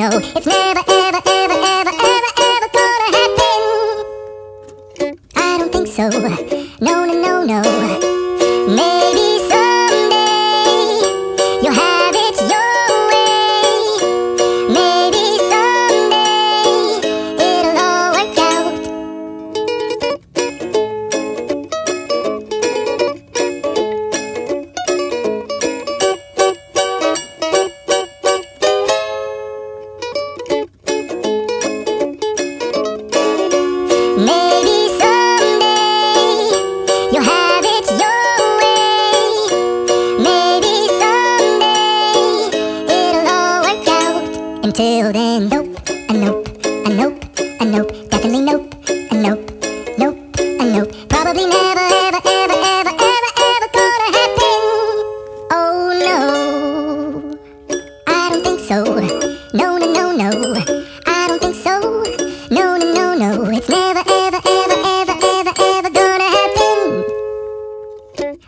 no, it's never, ever, ever, ever, ever, ever gonna happen. I don't think so. No, no, no, no. Maybe someday you'll have it your way. Maybe someday it'll all work out. Maybe someday you'll have it your way. Maybe someday it'll all work out. Until then, nope, a nope, a nope, a nope, definitely nope, a nope, nope, a nope. Probably never, ever, ever, ever, ever, ever gonna happen. Oh no, I don't think so. No, no, no, no, I don't think so. No, no, no, no, it's never, ever, ever, ever, ever, ever gonna happen.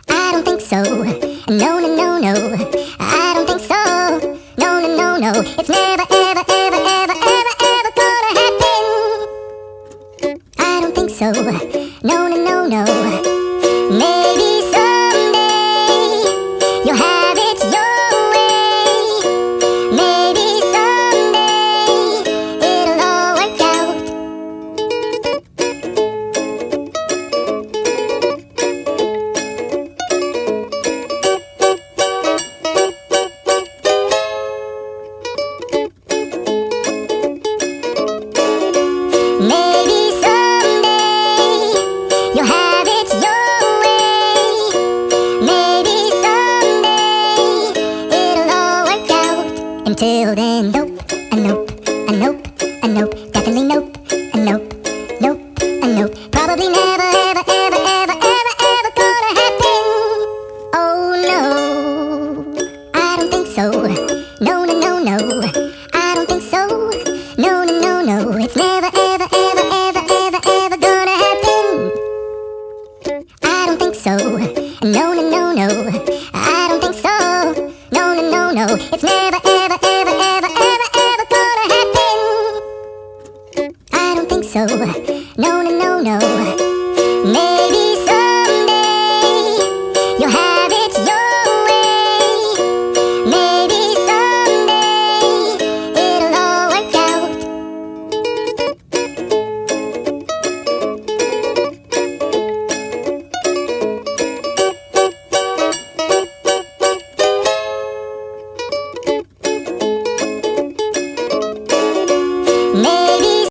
I don't think so. No, no, no, no, I don't think so. No, no, no, no, it's never, ever, ever, ever, ever, ever gonna happen. I don't think so. No, no, no, no. Maybe someday you'll have it your way. Maybe someday it'll all work out. Maybe someday you'll have it your way. Maybe someday it'll all work out. Until then, nope, a nope, a nope, a nope, definitely nope, a nope, nope, a nope. Probably never, ever, ever, ever, ever, ever gonna happen. Oh no, I don't think so. No, no, no, no.